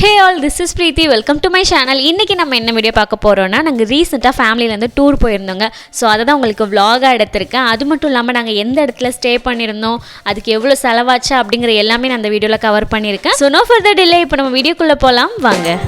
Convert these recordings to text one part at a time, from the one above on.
Hey all, this is Preethi. Welcome to my channel. இன்னைக்கு நம்ம என்ன வீடியோ பார்க்க போறோம்னா நாங்க ரீசன்ட்டா ஃபேமிலில இருந்து டூர் போயிருந்தோங்க. சோ அத தான் உங்களுக்கு vlog-ஆ எடுத்துர்க்கேன். அது மட்டும் இல்லாம நாங்க எந்த இடத்துல ஸ்டே பண்ணிருந்தோம், அதுக்கு எவ்வளவு செலவாச்சு அப்படிங்கற எல்லாமே நான் அந்த வீடியோல கவர் பண்ணிருக்கேன். So no further delay, இப்போ நம்ம வீடியோக்குள்ள போலாம் வாங்க.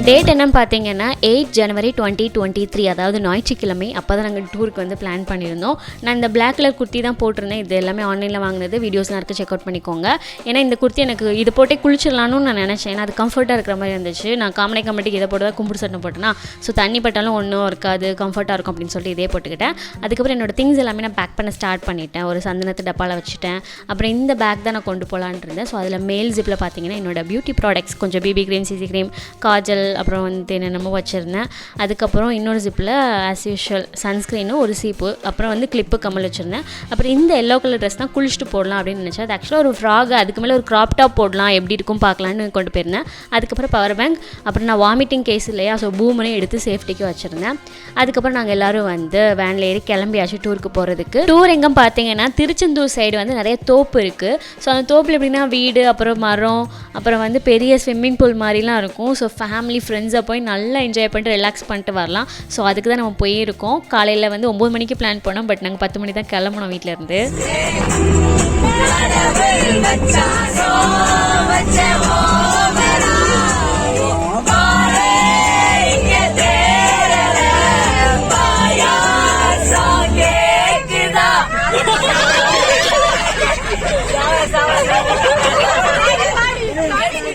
டேட் என்னன்னு பார்த்தீங்கன்னா 8 ஜனவரி 2023, அதாவது ஞாயிற்றுக்கிழமை. அப்போ தான் நாங்கள் டூருக்கு வந்து பிளான் பண்ணியிருந்தோம். நான் இந்த பிளாக் கலர் குர்த்தி தான் போட்டிருந்தேன். இது எல்லாமே ஆன்லைனில் வாங்கினது, வீடியோஸ்லாம் இருக்குது, செக் அவுட் பண்ணிக்கோங்க. ஏன்னா இந்த குர்த்தி எனக்கு இது போட்டே குளிச்சிடலான்னு நான் நினச்சேன். ஏன்னா அது கம்ஃபர்ட்டாக இருக்கிற மாதிரி இருந்துச்சு. நான் காமெடிக்கு இதை போட்டு தான் கும்பிடு சட்டை போட்டேன்னா, ஸோ தண்ணி பட்டாலும் ஒன்றும் இருக்காது, கம்ஃபர்ட்டாக இருக்கும் அப்படின்னு சொல்லிட்டு இதே போட்டுக்கிட்டேன். அதுக்கப்புறம் என்னோடய திங்ஸ் எல்லாமே நான் பேக் பண்ண ஸ்டார்ட் பண்ணிட்டேன். ஒரு சந்தனத்து டப்பாவில் வச்சுட்டேன். அப்புறம் இந்த பேக் தான் நான் கொண்டு போகலான்னு இருந்தேன். ஸோ அதில் மேல் ஜிப்பில் பார்த்தீங்கன்னா என்னோட பியூட்டி ப்ராடக்ட்ஸ், கொஞ்சம் BP cream, CC cream, Kajal, அப்புறம் வந்து என்னென்னமோ வச்சுருந்தேன். அதுக்கப்புறம் இன்னொரு ஜிப்பில் ஆஸ் யூஷுவல் சன்ஸ்க்ரீனும் ஒரு சீப்பு, அப்புறம் வந்து கிளிப்பு, கம்மல் வச்சுருந்தேன். அப்புறம் இந்த எல்லோ கலர் ட்ரெஸ் தான் குளிச்சுட்டு போடலாம் அப்படின்னு நினச்சேன். அது ஆக்சுவலாக ஒரு ஃப்ராக், அதுக்கு மேலே ஒரு க்ராப் டாப் போடலாம், எப்படி இருக்கும் பார்க்கலான்னு கொண்டு போயிருந்தேன். அதுக்கப்புறம் பவர் பேங்க், அப்புறம் நான் வாமிட்டிங் கேஸ் இல்லையா, ஸோ பூமனையும் எடுத்து சேஃப்டிக்கு வச்சுருந்தேன். அதுக்கப்புறம் நாங்கள் எல்லோரும் வந்து வேனில் ஏறி கிளம்பியாச்சு டூருக்கு போகிறதுக்கு. டூர் எங்கே பார்த்தீங்கன்னா திருச்செந்தூர் சைடு வந்து நிறைய தோப்பு இருக்குது. ஸோ அந்த தோப்பில் எப்படின்னா வீடு, அப்புறம் மரம், அப்புறம் வந்து பெரிய ஸ்விம்மிங் பூல் மாதிரிலாம் இருக்கும். ஸோ ஃபேமிலி ஃப்ரெண்ட்ஸை போய் நல்லா என்ஜாய் பண்ணிட்டு ரிலாக்ஸ் பண்ணிட்டு வரலாம். ஸோ அதுக்கு தான் நம்ம போயிருக்கோம். காலையில் வந்து 9 மணிக்கு பிளான் பண்ணோம், பட் நாங்கள் 10 மணி தான் கிளம்பணும் வீட்டிலேருந்து.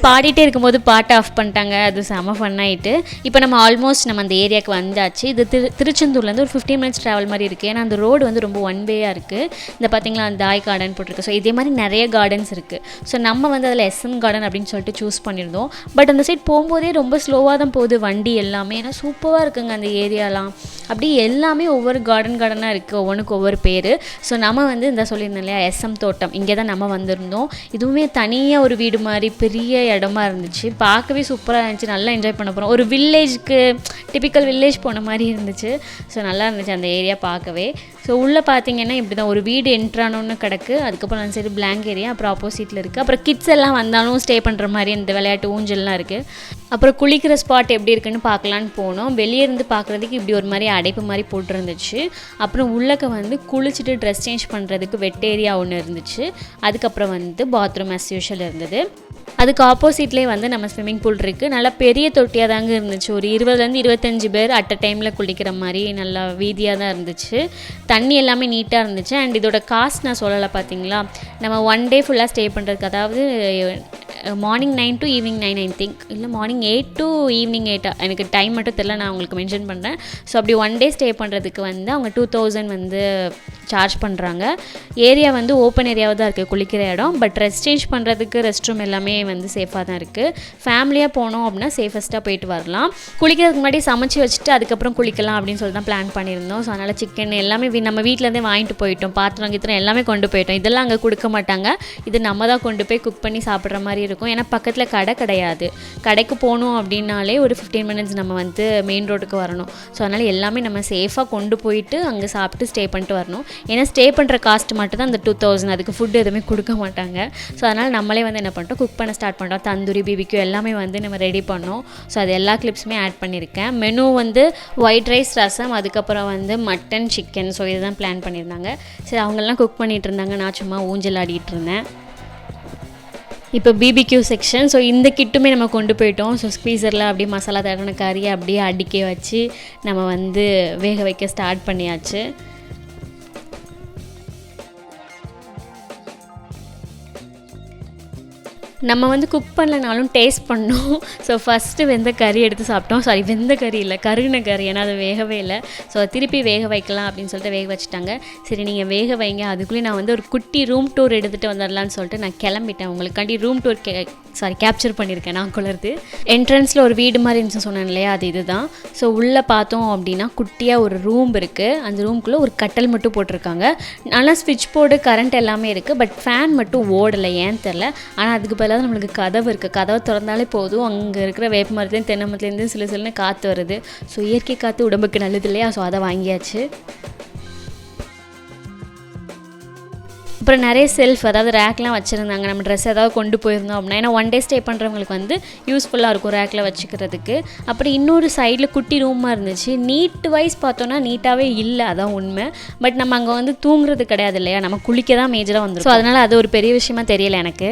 பாடிட்டே இருக்கும்போது பாட்டை ஆஃப் பண்ணிட்டாங்க. அது செம ஃபன் ஆகிட்டு. இப்போ நம்ம ஆல்மோஸ்ட் நம்ம அந்த ஏரியாவுக்கு வந்தாச்சு. இது திருச்செந்தூர்லேருந்து ஒரு 15 மினிட்ஸ் ட்ராவல் மாதிரி இருக்குது. ஏன்னா அந்த ரோடு வந்து ரொம்ப ஒன் வேயாக இருக்குது. இந்த பார்த்திங்களா அந்த தாய் கார்டன் போட்டிருக்கு. ஸோ இதே மாதிரி நிறைய கார்டன்ஸ் இருக்குது. ஸோ நம்ம வந்து அதில் SM கார்டன் அப்படின்னு சொல்லிட்டு சூஸ் பண்ணியிருந்தோம். பட் அந்த சைட் போகும்போதே ரொம்ப ஸ்லோவாக தான் போகுது வண்டி எல்லாமே. ஏன்னா சூப்பராக இருக்குங்க அந்த ஏரியாலாம். அப்படி எல்லாமே ஒவ்வொரு கார்டனாக இருக்குது, ஒவ்வொன்றுக்கு ஒவ்வொரு பேர். ஸோ நம்ம வந்து இந்த சொல்லியிருந்தோம் இல்லையா SM தோட்டம், இங்கே தான் நம்ம வந்திருந்தோம். இதுவுமே தனியாக ஒரு வீடு மாதிரி பெரிய இடமா இருந்துச்சு. பார்க்கவே சூப்பராக இருந்துச்சு. நல்லா என்ஜாய் பண்ண போகிறோம். ஒரு வில்லேஜுக்கு டிபிக்கல் வில்லேஜ் போன மாதிரி இருந்துச்சு. ஸோ நல்லா இருந்துச்சு அந்த ஏரியா பார்க்கவே. ஸோ உள்ளே பார்த்தீங்கன்னா இப்படி தான் ஒரு வீடு என்ட்ரானோன்னு கிடக்கு. அதுக்கப்புறம் அந்த சைடு பிளாங்க் ஏரியா, அப்புறம் ஆப்போசிட்டில் இருக்குது. அப்புறம் கிட்ஸ் எல்லாம் வந்தாலும் ஸ்டே பண்ணுற மாதிரி இந்த விளையாட்டு ஊஞ்சல்லாம் இருக்குது. அப்புறம் குளிக்கிற ஸ்பாட் எப்படி இருக்குன்னு பார்க்கலான்னு போனோம். வெளியே இருந்து பார்க்குறதுக்கு இப்படி ஒரு மாதிரி அடைப்பு மாதிரி போட்டுருந்துச்சு. அப்புறம் உள்ளக்க வந்து குளிச்சுட்டு ட்ரெஸ் சேஞ்ச் பண்ணுறதுக்கு வெட் ஏரியா ஒன்று இருந்துச்சு. அதுக்கப்புறம் வந்து பாத்ரூம் ஆஸ் யூஷுவல் இருந்தது. அதுக்கு ஆப்போசிட்லேயே வந்து நம்ம ஸ்விம்மிங் பூல் இருக்குது. நல்லா பெரிய தொட்டியாக தாங்க இருந்துச்சு. ஒரு 20 25 பேர் அட் அ டைமில் குளிக்கிற மாதிரி நல்லா வீதியாக தான் இருந்துச்சு. தண்ணி எல்லாமே நீட்டாக இருந்துச்சு. அண்ட் இதோட காஸ்ட் நான் சொல்லலை பார்த்தீங்களா. நம்ம 1 டே ஃபுல்லாக ஸ்டே பண்ணுறதுக்கு, அதாவது morning 9 to evening 9 I think, இல்லை மார்னிங் 8 to ஈவினிங் 8, எனக்கு டைம் மட்டும் தெரியல, நான் உங்களுக்கு மென்ஷன் பண்ணுறேன். ஸோ அப்படி 1 டே ஸ்டே பண்ணுறதுக்கு வந்து அவங்க 2000 வந்து சார்ஜ் பண்ணுறாங்க. ஏரியா வந்து ஓப்பன் ஏரியாவாக தான் இருக்குது குளிக்கிற இடம். பட் ரெஸ்ட் சேஞ்ச் பண்ணுறதுக்கு ரெஸ்ட் ரூம் எல்லாமே வந்து சேஃபாக தான் இருக்குது. ஃபேமிலியாக போனோம் அப்படின்னா சேஃபஸ்ட்டாக போயிட்டு வரலாம். குளிக்கிறதுக்கு முன்னாடி சமைச்சு வச்சுட்டு அதுக்கப்புறம் குளிக்கலாம் அப்படின்னு சொல்லி தான் பிளான் பண்ணியிருந்தோம். ஸோ அதனால் சிக்கன் எல்லாமே நம்ம வீட்டிலேருந்தே வாங்கிட்டு போயிட்டோம். பாத்திரம் எல்லாம் கொண்டு போயிட்டோம். இதெல்லாம் அங்கே கொடுக்க மாட்டாங்க. இது நம்ம தான் கொண்டு போய் குக் பண்ணி சாப்பிட்ற மாதிரி இருக்கும். ஏன்னா பக்கத்தில் கடை கிடையாது. கடைக்கு போகணும் அப்படின்னாலே ஒரு 15 மினிட்ஸ் நம்ம வந்து மெயின் ரோட்டுக்கு வரணும். ஸோ அதனால் எல்லாமே நம்ம சேஃபாக கொண்டு போயிட்டு அங்கே சாப்பிட்டு ஸ்டே பண்ணிட்டு வரணும். ஏன்னா ஸ்டே பண்ணுற காஸ்ட் மட்டும் தான் அந்த 2000, அதுக்கு ஃபுட் எதுவுமே கொடுக்க மாட்டாங்க. ஸோ அதனால் நம்மளே வந்து என்ன பண்ணிட்டோம், குக் பண்ண ஸ்டார்ட் பண்ணிட்டோம். தந்தூரி, BBQ எல்லாமே வந்து நம்ம ரெடி பண்ணோம். ஸோ அது எல்லா கிளிப்ஸுமே ஆட் பண்ணியிருக்கேன். மெனு வந்து ஒயிட் ரைஸ், ரசம், அதுக்கப்புறம் வந்து மட்டன், சிக்கன். ஸோ இதுதான் பிளான் பண்ணியிருந்தாங்க. சரி, அவங்கெல்லாம் குக் பண்ணிகிட்டு இருந்தாங்க, நான் சும்மா ஊஞ்சல் ஆடிட்டு இருந்தேன். இப்போ BBQ செக்ஷன். ஸோ இந்த கிட்டுமே நம்ம கொண்டு போயிட்டோம். ஸோ ஸ்க்வீசரில் அப்படியே மசாலா தடவின கறியை அப்படியே அடுக்கி வச்சு நம்ம வந்து வேக வைக்க ஸ்டார்ட் பண்ணியாச்சு. நம்ம வந்து குக் பண்ணலனாலும் டேஸ்ட் பண்ணோம். ஸோ ஃபஸ்ட்டு வெந்த கறி எடுத்து சாப்பிட்டோம். சாரி, வெந்த கறி இல்லை, கருகின கறி. ஏன்னா அது வேகவே இல்லை. ஸோ திருப்பி வேக வைக்கலாம் அப்படின்னு சொல்லிட்டு வேக வச்சுட்டாங்க. சரி நீங்கள் வேக வைங்க, அதுக்குள்ளேயே நான் வந்து ஒரு குட்டி ரூம் டூர் எடுத்துகிட்டு வந்துடலான்னு சொல்லிட்டு நான் கிளம்பிட்டேன். உங்களுக்காண்டி ரூம் டூர் கேப்சர் பண்ணியிருக்கேன் நான் குளருது. என்ட்ரன்ஸில் ஒரு வீடு மாதிரி இருந்துச்சு சொன்னேன் இல்லையா, அது இதுதான். ஸோ உள்ளே பார்த்தோம் அப்படின்னா குட்டியாக ஒரு ரூம் இருக்குது. அந்த ரூம்குள்ளே ஒரு கட்டல் மட்டும் போட்டிருக்காங்க. நல்லா ஸ்விட்ச் போர்டு, கரண்ட் எல்லாமே இருக்குது. பட் ஃபேன் மட்டும் ஓடலை, ஏன்னு தெரில. ஆனால் அதுக்கு பதிலாக நம்மளுக்கு கதவு இருக்குது. கதவை திறந்தாலே போதும், அங்கே இருக்கிற வேப்ப மரத்துலேருந்து தென்னை மரத்துலேருந்து சிலுன்னு காற்று வருது. ஸோ இயற்கை காற்று உடம்புக்கு நல்லது இல்லையா. ஸோ அதை வாங்கியாச்சு. அப்புறம் நிறைய செல்ஃப் அதாவது ரேக்லாம் வச்சுருந்தாங்க. நம்ம ட்ரெஸ் ஏதாவது கொண்டு போயிருந்தோம் அப்படின்னா, ஏன்னா 1 டே ஸ்டே பண்ணுறவங்களுக்கு வந்து யூஸ்ஃபுல்லாக இருக்கும் ரேக்கில் வச்சுக்கிறதுக்கு. அப்படி இன்னொரு சைடில் குட்டி ரூமாக இருந்துச்சு. நீட் வைஸ் பார்த்தோன்னா நீட்டாகவே இல்லை, அதான் உண்மை. பட் நம்ம அங்கே வந்து தூங்குறது கிடையாது இல்லையா, நம்ம குளிக்க தான் மேஜராக வந்துடும். ஸோ அதனால் அது ஒரு பெரிய விஷயமா தெரியலை எனக்கு.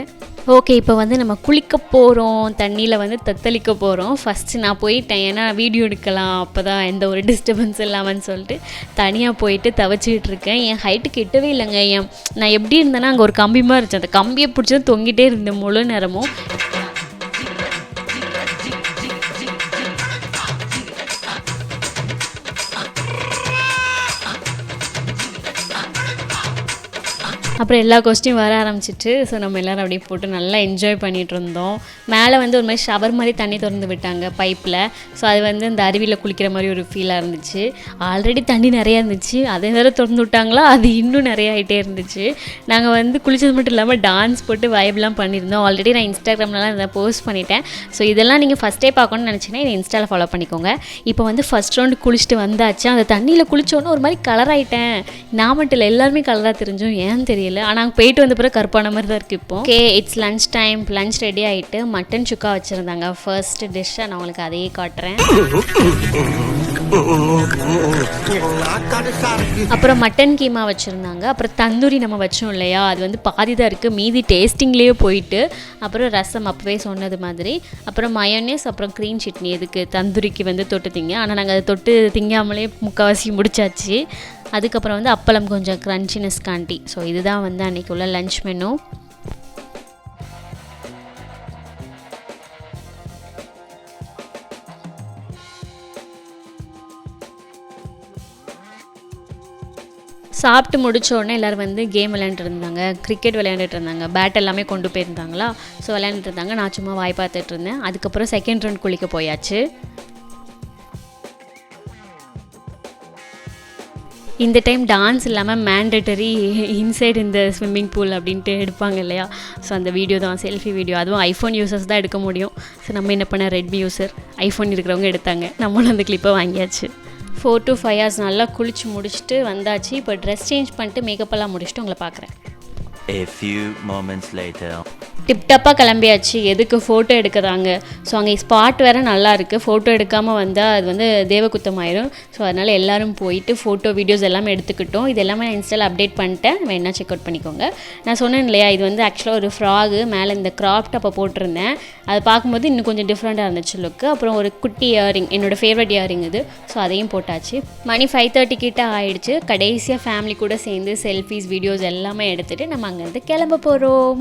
ஓகே, இப்போ வந்து நம்ம குளிக்க போகிறோம், தண்ணியில் வந்து தத்தளிக்க போகிறோம். ஃபஸ்ட்டு நான் போயிட்டேன், ஏன்னா வீடியோ எடுக்கலாம் அப்போ தான் எந்த ஒரு டிஸ்டர்பன்ஸ் இல்லாமன்னு சொல்லிட்டு தனியாக போயிட்டு தவச்சிக்கிட்டு இருக்கேன். என் ஹைட்டு கிட்டவே இல்லைங்க. நான் எப்படி இருந்தேன்னா அங்கே ஒரு கம்பிமாக இருந்துச்சு, அந்த கம்பியை பிடிச்சது தொங்கிட்டே இருந்தேன் முழு நேரமும். அப்புறம் எல்லா கொஸ்டியும் வர ஆரம்பிச்சிட்டு, ஸோ நம்ம எல்லோரும் அப்படியே போட்டு நல்லா என்ஜாய் பண்ணிகிட்டு இருந்தோம். மேலே வந்து ஒரு மாதிரி ஷவர் மாதிரி தண்ணி திறந்து விட்டாங்க பைப்பில். ஸோ அது வந்து இந்த அருவியில் குளிக்கிற மாதிரி ஒரு ஃபீலாக இருந்துச்சு. ஆல்ரெடி தண்ணி நிறையா இருந்துச்சு, அதே வேறு திறந்து விட்டாங்களா, அது இன்னும் நிறைய ஆகிட்டே இருந்துச்சு. நாங்கள் வந்து குளித்தது மட்டும் இல்லாமல் டான்ஸ் போட்டு வைப்லாம் பண்ணியிருந்தோம். ஆல்ரெடி நான் இன்ஸ்டாகிராம்லலாம் இதை போஸ்ட் பண்ணிட்டேன். ஸோ இதெல்லாம் நீங்கள் ஃபஸ்ட்டே பார்க்கணுன்னு நினச்சிங்கன்னா இதை இன்ஸ்டாவில் ஃபாலோ பண்ணிக்கோங்க. இப்போ வந்து ஃபஸ்ட் ரவுண்டு குளிச்சுட்டு வந்தாச்சு. அந்த தண்ணியில் குளித்தோன்னே ஒரு மாதிரி கலர் ஆகிட்டேன். நான் மட்டும் இல்லை, எல்லாருமே கலராக தெரிஞ்சோம், ஏன்னு தெரியல. ஆனால் போயிட்டு வந்த பிறகு கருப்பான மாதிரி தான் இருக்குது. இப்போ okay, it's lunch time. Lunch ready ஆகிட்டு மட்டன் சுக்கா வச்சுருந்தாங்க. ஃபர்ஸ்ட் டிஷ்ஷை நான் உங்களுக்கு அதையே காட்டுறேன். அப்புறம் மட்டன் கீமா வச்சுருந்தாங்க. அப்புறம் தந்தூரி நம்ம வச்சோம் இல்லையா, அது வந்து பாதி தான் இருக்குது, மீதி டேஸ்டிங்லேயே போயிட்டு. அப்புறம் ரசம் அப்போவே சொன்னது மாதிரி. அப்புறம் மயோனேஸ், அப்புறம் க்ரீன் சட்னி. எதுக்கு தந்தூரிக்கு வந்து தொட்டு திங்க, ஆனால் நாங்கள் அதை தொட்டு திங்காமலே முக்கால்வாசி முடிச்சாச்சு. அதுக்கப்புறம் வந்து அப்பளம் கொஞ்சம் க்ரன்ச்சினஸ் காண்டி. ஸோ இதுதான் வந்து அன்றைக்கி உள்ள லன்ச் மெனு. சாப்பிட்டு முடிச்ச உடனே எல்லோரும் வந்து கேம் விளையாண்டுட்டு இருந்தாங்க, கிரிக்கெட் விளையாண்டுட்டு இருந்தாங்க. பேட் எல்லாமே கொண்டு போயிருந்தாங்களா, ஸோ விளையாண்டுட்டு இருந்தாங்க. நான் சும்மா வாய் பார்த்துட்டு இருந்தேன். அதுக்கப்புறம் செகண்ட் ரவுண்ட் குளிக்க போயாச்சு. இந்த டைம் டான்ஸ் இல்லாமல் மேண்டட்டரி இன்சைட் இந்த ஸ்விம்மிங் பூல் அப்படின்ட்டு எடுப்பாங்க இல்லையா, ஸோ அந்த வீடியோ தான், செல்ஃபி வீடியோ. அதுவும் ஐஃபோன் யூசர்ஸ் தான் எடுக்க முடியும். ஸோ நம்ம என்ன பண்ண, ரெட்மி யூசர், ஐஃபோன் இருக்கிறவங்க எடுத்தாங்க. நம்மளும் அந்த கிளிப்பை வாங்கியாச்சு. 4 to 5 hours நல்லா குளிச்சு முடிச்சுட்டு வந்தாச்சு. இப்போ ட்ரெஸ் சேஞ்ச் பண்ணிட்டு மேக்கப்பெல்லாம் முடிச்சுட்டு உங்களை பார்க்குறேன். A few moments later. டிப்டப்பாக கிளம்பியாச்சு. எதுக்கு, ஃபோட்டோ எடுக்கிறாங்க. ஸோ அங்கே ஸ்பாட் வேறு நல்லா இருக்குது. ஃபோட்டோ எடுக்காமல் வந்தால் அது வந்து தேவகுத்தம் ஆயிரும். ஸோ அதனால் எல்லோரும் போயிட்டு ஃபோட்டோ வீடியோஸ் எல்லாமே எடுத்துக்கிட்டோம். இது எல்லாமே நான் இன்ஸ்டாவில் அப்டேட் பண்ணிட்டேன், வேணா செக் அவுட் பண்ணிக்கோங்க. நான் சொன்னேன் இல்லையா, இது வந்து ஆக்சுவலாக ஒரு ஃப்ராகு, மேலே இந்த கிராப் டாப்பை போட்டிருந்தேன். அதை பார்க்கும்போது இன்னும் கொஞ்சம் டிஃப்ரெண்ட்டாக இருந்துச்சு லுக்கு. அப்புறம் ஒரு குட்டி இயரிங், என்னோடய ஃபேவரட் இயரிங் இது. ஸோ அதையும் போட்டாச்சு. மணி 5:30 கிட்ட ஆயிடுச்சு. கடைசியாக ஃபேமிலி கூட சேர்ந்து செல்ஃபீஸ் வீடியோஸ் எல்லாமே எடுத்துகிட்டு நம்ம அங்கேருந்து கிளம்ப போகிறோம்.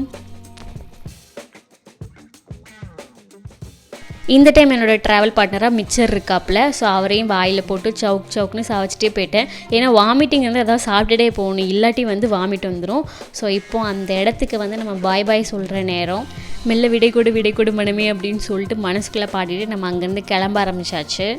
இந்த டைம் என்னோடய ட்ராவல் பார்ட்னராக மிச்சர் இருக்காப்புல. ஸோ அவரையும் வாயில் போட்டு சவுக்குன்னு சாவச்சிட்டே போயிட்டேன். ஏன்னா வாமிட்டிங் வந்து எதாவது சாப்பிட்டுட்டே போகணும், இல்லாட்டி வந்து வாமிட் வந்துடும். ஸோ இப்போது அந்த இடத்துக்கு வந்து நம்ம பாய் சொல்கிற நேரம். மெல்ல விடை கொடு மனமே அப்படின்னு சொல்லிட்டு மனசுக்குள்ளே பாடிட்டு நம்ம அங்கேருந்து கிளம்ப ஆரம்பிச்சாச்சு.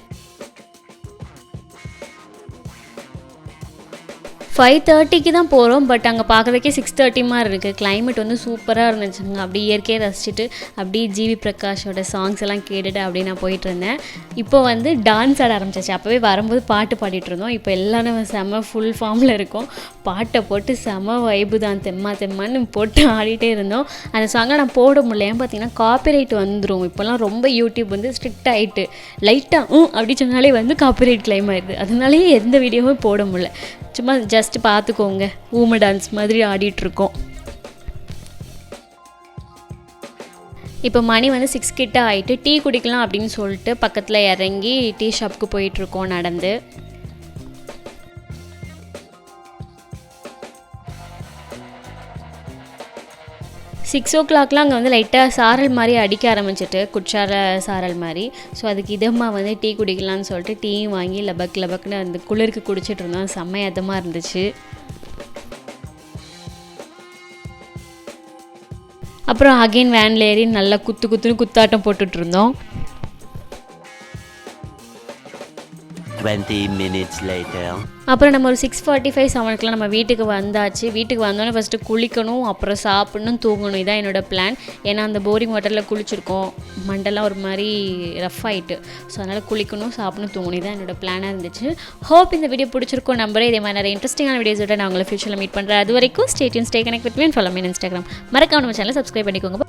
5:30 தான் போகிறோம். பட் அங்கே பார்க்குறதுக்கே 6:30 மாதிரி இருக்குது. கிளைமேட் வந்து சூப்பராக இருந்துச்சுங்க. அப்படி இயற்கையை ரசிச்சுட்டு அப்படியே ஜிவி பிரகாஷோட சாங்ஸ் எல்லாம் கேட்டுட்டு அப்படியே நான் போயிட்டு இருந்தேன். இப்போ வந்து டான்ஸ் ஆட ஆரம்பிச்சாச்சு. அப்போவே வரும்போது பாட்டு பாடிட்டு இருந்தோம். இப்போ எல்லோரும் செம்ம ஃபுல் ஃபார்மில் இருக்கோம். பாட்டை போட்டு செம்ம வைப்பு தான், தெம்மான்னு போட்டு ஆடிட்டே இருந்தோம். அந்த சாங்கை நான் போட முடியல, ஏன் பார்த்தீங்கன்னா காப்பிரைட் வந்துடும். இப்போல்லாம் ரொம்ப யூடியூப் வந்து ஸ்ட்ரிக்ட் ஆகிட்டு, லைட்டாக அப்படி சொன்னாலே வந்து காப்பிரைட் கிளைம் ஆயிடுது. அதனாலேயே எந்த வீடியோவும் போட முடியல. சும்மா ஜஸ்ட் பார்த்துக்கோங்க, ஊமை டான்ஸ் மாதிரி ஆடிட்டுருக்கோம். இப்போ மணி வந்து 6 கிட்ட ஆகிட்டு டீ குடிக்கலாம் அப்படின்னு சொல்லிட்டு பக்கத்தில் இறங்கி டீ ஷாப்புக்கு போயிட்டுருக்கோம் நடந்து. சிக்ஸ் ஓ கிளாக்லாம் அங்கே வந்து லைட்டாக சாரல் மாதிரி அடிக்க ஆரம்பிச்சிட்டு, குச்சார சாரல் மாதிரி. ஸோ அதுக்கு இதமாக வந்து டீ குடிக்கலான்னு சொல்லிட்டு டீயும் வாங்கி லபக்குன்னு அந்த குளிருக்கு குடிச்சிட்டு இருந்தோம். செம்ம இதமாக இருந்துச்சு. அப்புறம் அகைன் வேனில் ஏறி நல்லா குத்துன்னு குத்தாட்டம் போட்டுட்டு இருந்தோம். 20 minutes later. அப்புறம் நம்ம ஒரு 6:45 7க்குலாம் நம்ம வீட்டுக்கு வந்தாச்சு. வீட்டுக்கு வந்தோடனே ஃபஸ்ட்டு குளிக்கணும், அப்புறம் சாப்பிடணும், தூங்கணும். இதான் என்னோடய பிளான். ஏன்னா அந்த போரிங் வாட்டரில் குளிச்சிருக்கோம், மண்டெல்லாம் ஒரு மாதிரி ரஃப் ஆகிட்டு. ஸோ அதனால் குளிக்கணும், சாப்பிடணும், தூங்கணும். இதான் என்னோடய பிளானாக இருந்துச்சு. ஹோப் இந்த வீடியோ பிடிச்சிருக்கோம் நம்புறேன். இதே மாதிரி நிறைய இன்ட்ரெஸ்டிங்கான வீடியோஸோட நான் உங்களை ஃபியூச்சரில் மீட் பண்ணுறேன். அது வரைக்கும் stay tune, stay connect with me and follow me in Instagram. மறக்காம நம்ம சேனலை சப்ஸ்கிரைப் பண்ணிக்கோங்க.